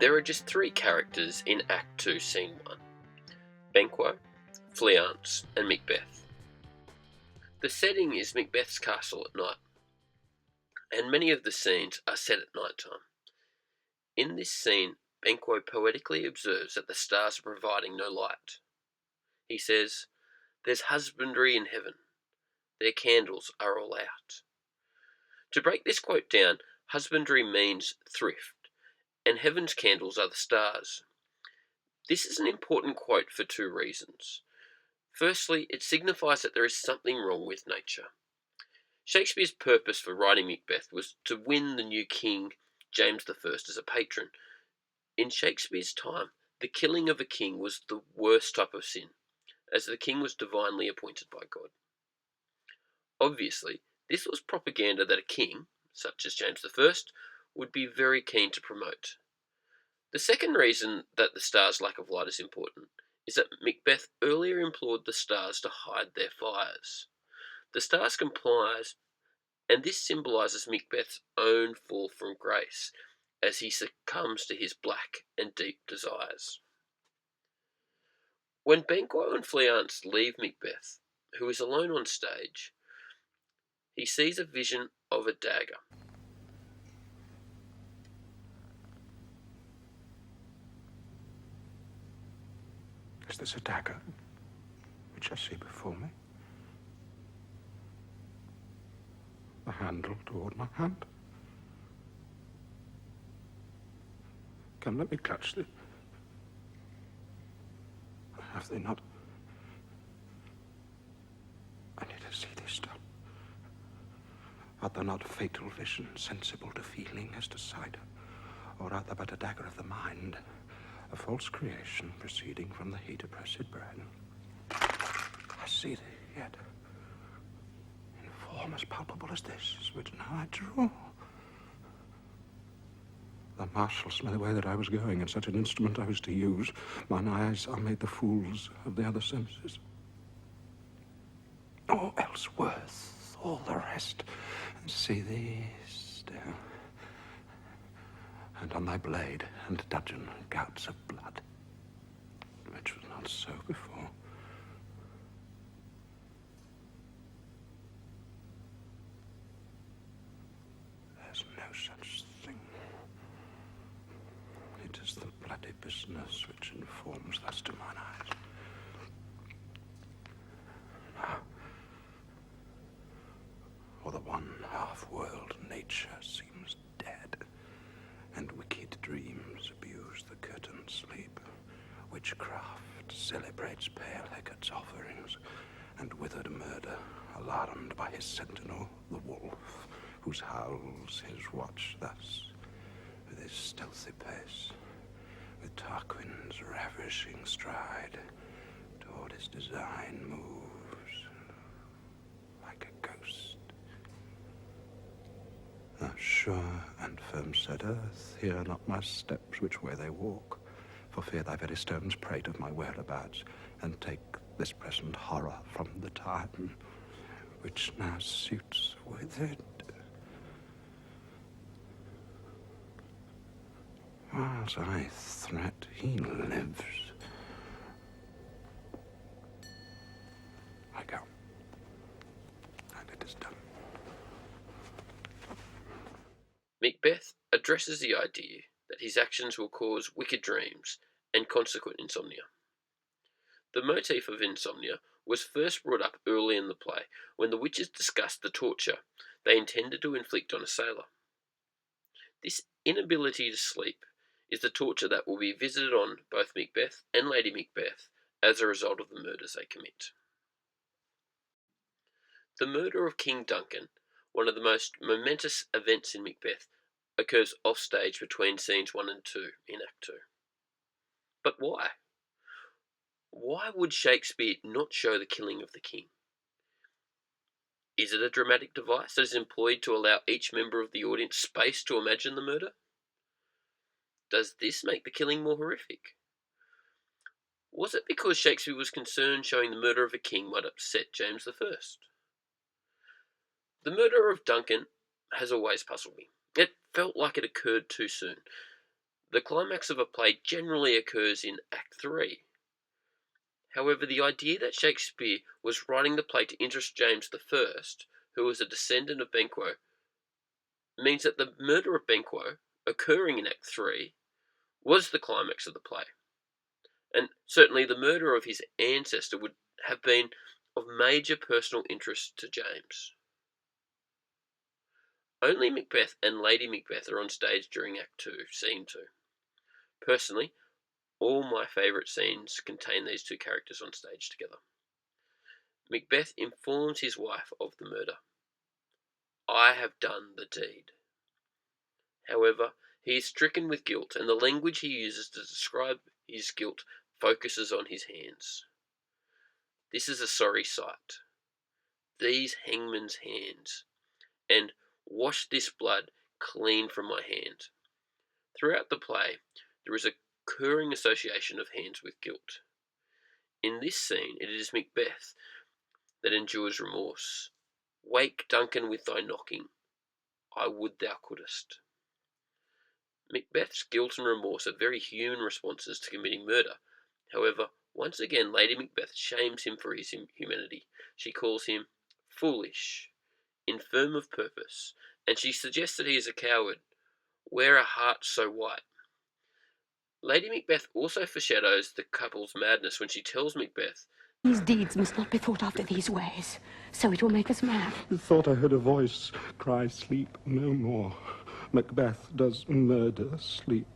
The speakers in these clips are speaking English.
There are just three characters in Act 2, Scene 1. Banquo, Fleance, and Macbeth. The setting is Macbeth's castle at night, and many of the scenes are set at night time. In this scene, Banquo poetically observes that the stars are providing no light. He says, "There's husbandry in heaven. Their candles are all out." To break this quote down, husbandry means thrift, and heaven's candles are the stars. This is an important quote for two reasons. Firstly, it signifies that there is something wrong with nature. Shakespeare's purpose for writing Macbeth was to win the new king, James I, as a patron. In Shakespeare's time, the killing of a king was the worst type of sin, as the king was divinely appointed by God. Obviously, this was propaganda that a king, such as James I, would be very keen to promote. The second reason that the stars' lack of light is important is that Macbeth earlier implored the stars to hide their fires. The stars complies, and this symbolises Macbeth's own fall from grace as he succumbs to his black and deep desires. When Banquo and Fleance leave Macbeth, who is alone on stage, he sees a vision of a dagger. Is this a dagger which I see before me? The handle toward my hand. Come, let me clutch this. Have they not? I need to see this done. Art thou not fatal vision, sensible to feeling as to sight? Or art thou but a dagger of the mind, a false creation proceeding from the heat oppressed brain? I see thee yet, in form as palpable as this, which now I drew. The marshals me the way that I was going, and such an instrument I was to use. Mine eyes are made the fools of the other senses. All else worth all the rest. And see thee still. And on thy blade and dudgeon gouts of blood, which was not so before. There's no such thing. It is the bloody business which informs thus to mine eyes. Now, for the one half-world nature seems dead, and wicked dreams abuse the curtained sleep. Witchcraft celebrates pale Hecate's offerings, and withered murder, alarmed by his sentinel, the wolf, whose howls his watch thus, with his stealthy pace, with Tarquin's ravishing stride, toward his design moves, like a ghost. Thou sure and firm-set earth, hear not my steps which way they walk, for fear thy very stones prate of my whereabouts, and take this present horror from the time which now suits with it. Whilst I threat, he lives. I go. And it is done. Macbeth addresses the idea that his actions will cause wicked dreams and consequent insomnia. The motif of insomnia was first brought up early in the play when the witches discussed the torture they intended to inflict on a sailor. This inability to sleep is the torture that will be visited on both Macbeth and Lady Macbeth as a result of the murders they commit. The murder of King Duncan, one of the most momentous events in Macbeth, occurs offstage between scenes 1 and 2 in Act 2. But why? Why would Shakespeare not show the killing of the king? Is it a dramatic device that is employed to allow each member of the audience space to imagine the murder? Does this make the killing more horrific? Was it because Shakespeare was concerned showing the murder of a king might upset James I? The murder of Duncan has always puzzled me. It felt like it occurred too soon. The climax of a play generally occurs in Act 3. However, the idea that Shakespeare was writing the play to interest James I, who was a descendant of Banquo, means that the murder of Banquo, occurring in Act 3, was the climax of the play. And certainly the murder of his ancestor would have been of major personal interest to James. Only Macbeth and Lady Macbeth are on stage during Act 2, Scene 2. Personally, all my favourite scenes contain these two characters on stage together. Macbeth informs his wife of the murder. I have done the deed. However, he is stricken with guilt, and the language he uses to describe his guilt focuses on his hands. This is a sorry sight. These hangman's hands, and wash this blood clean from my hand. Throughout the play, there is a recurring association of hands with guilt. In this scene, it is Macbeth that endures remorse. Wake, Duncan, with thy knocking. I would thou couldst. Macbeth's guilt and remorse are very human responses to committing murder. However, once again, Lady Macbeth shames him for his humanity. She calls him foolish, infirm of purpose, and she suggests that he is a coward. Wear a heart so white. Lady Macbeth also foreshadows the couple's madness when she tells Macbeth, These deeds must not be thought after these ways, so it will make us mad. I thought I heard a voice cry, sleep no more. Macbeth does murder sleep.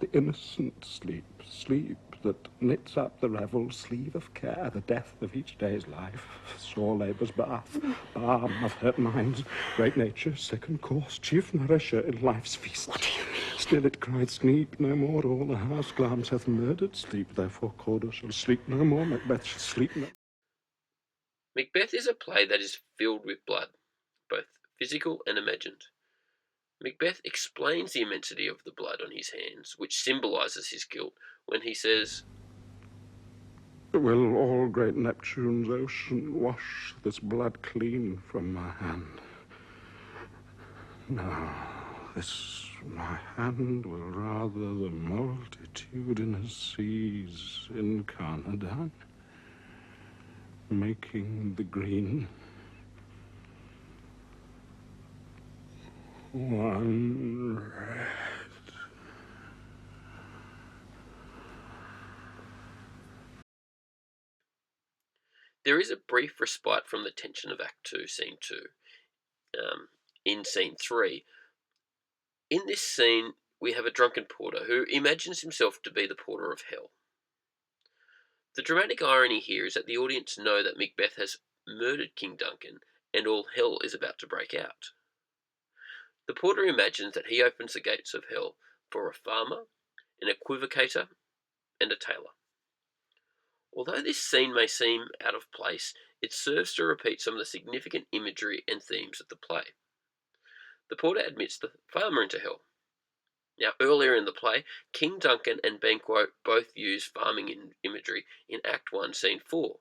The innocent sleep, sleep that knits up the revel's sleeve of care, the death of each day's life, sore labour's bath, balm of hurt minds, great nature's second course, chief nourisher in life's feast. What do you mean? Still it cried, sleep no more, all the house glams hath murdered sleep, therefore Corder shall sleep no more, Macbeth shall sleep no more. Macbeth is a play that is filled with blood, both physical and imagined. Macbeth explains the immensity of the blood on his hands, which symbolises his guilt, when he says, Will all great Neptune's ocean wash this blood clean from my hand? No, this my hand will rather the multitudinous seas incarnadine, making the green one red. There is a brief respite from the tension of Act 2, Scene 2, in Scene 3. In this scene, we have a drunken porter who imagines himself to be the porter of hell. The dramatic irony here is that the audience know that Macbeth has murdered King Duncan and all hell is about to break out. The porter imagines that he opens the gates of hell for a farmer, an equivocator, and a tailor. Although this scene may seem out of place, it serves to repeat some of the significant imagery and themes of the play. The porter admits the farmer into hell. Now, earlier in the play, King Duncan and Banquo both use farming imagery in Act 1, Scene 4.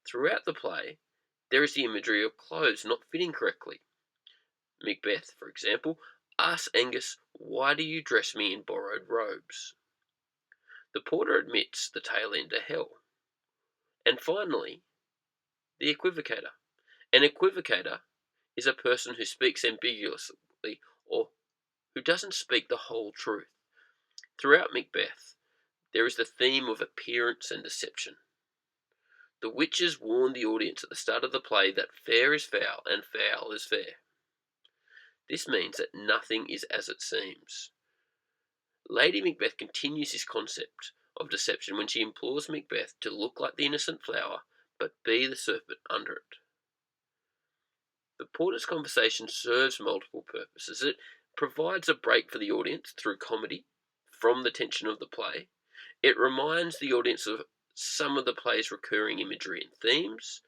Throughout the play, there is the imagery of clothes not fitting correctly. Macbeth, for example, asks Angus, why do you dress me in borrowed robes? The porter admits the tailor into hell. And finally, the equivocator. An equivocator is a person who speaks ambiguously or who doesn't speak the whole truth. Throughout Macbeth, there is the theme of appearance and deception. The witches warn the audience at the start of the play that fair is foul and foul is fair. This means that nothing is as it seems. Lady Macbeth continues this concept of deception when she implores Macbeth to look like the innocent flower, but be the serpent under it. The porter's conversation serves multiple purposes. It provides a break for the audience through comedy from the tension of the play. It reminds the audience of some of the play's recurring imagery and themes.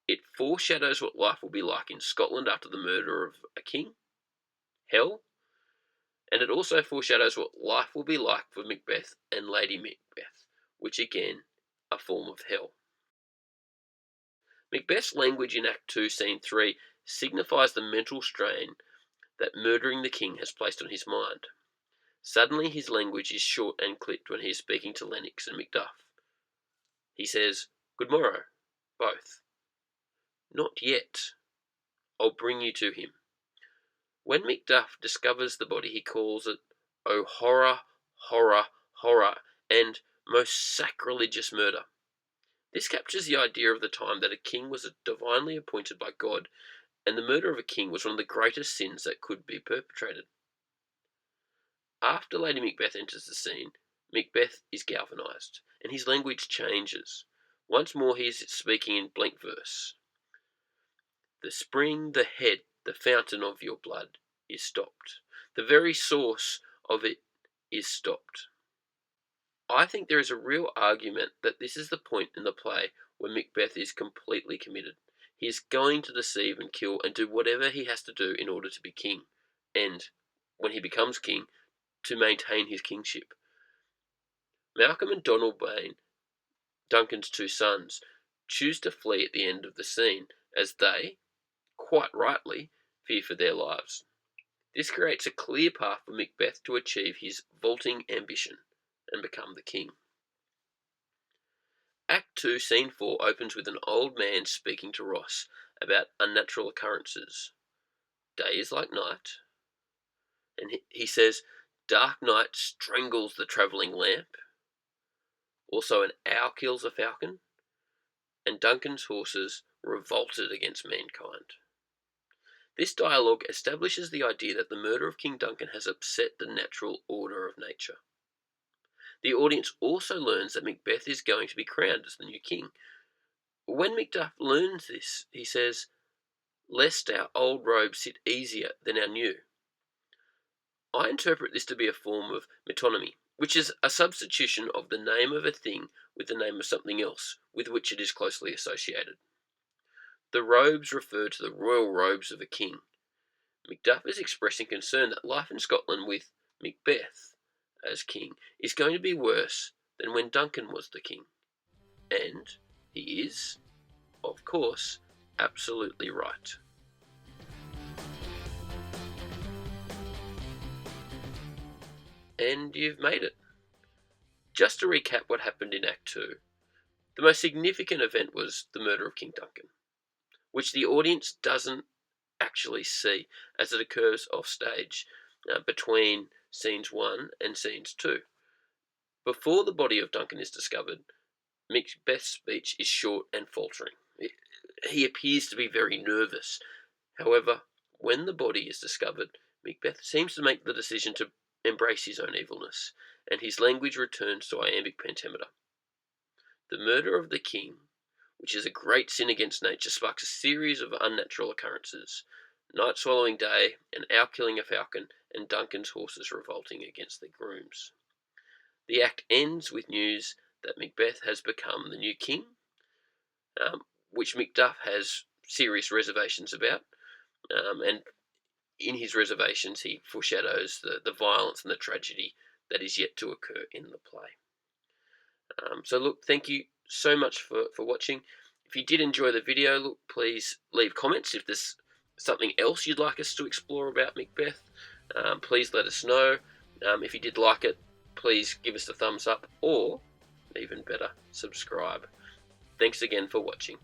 It foreshadows what life will be like in Scotland after the murder of a king, hell, and it also foreshadows what life will be like for Macbeth and Lady Macbeth, which again, a form of hell. Macbeth's language in Act 2, Scene 3 signifies the mental strain that murdering the king has placed on his mind. Suddenly his language is short and clipped when he is speaking to Lennox and Macduff. He says, "Good morrow, both." "Not yet. I'll bring you to him." When Macduff discovers the body, he calls it, "Oh horror, horror, horror, and most sacrilegious murder." This captures the idea of the time that a king was divinely appointed by God, and the murder of a king was one of the greatest sins that could be perpetrated. After Lady Macbeth enters the scene, Macbeth is galvanised, and his language changes. Once more he is speaking in blank verse. "The spring, the head, the fountain of your blood is stopped. The very source of it is stopped." I think there is a real argument that this is the point in the play where Macbeth is completely committed. He is going to deceive and kill and do whatever he has to do in order to be king, and, when he becomes king, to maintain his kingship. Malcolm and Donalbain, Duncan's two sons, choose to flee at the end of the scene, as they, quite rightly, fear for their lives. This creates a clear path for Macbeth to achieve his vaulting ambition and become the king. Act 2, Scene 4 opens with an old man speaking to Ross about unnatural occurrences. Day is like night, and he says, "Dark night strangles the travelling lamp." Also, an owl kills a falcon, and Duncan's horses revolted against mankind. This dialogue establishes the idea that the murder of King Duncan has upset the natural order of nature. The audience also learns that Macbeth is going to be crowned as the new king. When Macduff learns this, he says, "Lest our old robes sit easier than our new." I interpret this to be a form of metonymy, which is a substitution of the name of a thing with the name of something else with which it is closely associated. The robes refer to the royal robes of a king. Macduff is expressing concern that life in Scotland with Macbeth as king is going to be worse than when Duncan was the king. And he is, of course, absolutely right. And you've made it. Just to recap what happened in Act 2, the most significant event was the murder of King Duncan, which the audience doesn't actually see as it occurs off stage between scenes 1 and scenes 2. Before the body of Duncan is discovered, Macbeth's speech is short and faltering. He appears to be very nervous. However, when the body is discovered, Macbeth seems to make the decision to embrace his own evilness, and his language returns to iambic pentameter. The murder of the king, which is a great sin against nature, sparks a series of unnatural occurrences: night swallowing day, an owl killing a falcon, and Duncan's horses revolting against their grooms. The act ends with news that Macbeth has become the new king, which Macduff has serious reservations about, and in his reservations he foreshadows the violence and the tragedy that is yet to occur in the play. So look, thank you so much for watching. If you did enjoy the video, look, please leave comments if there's something else you'd like us to explore about Macbeth. Please let us know. If you did like it, please give us a thumbs up, or even better, subscribe. Thanks again for watching.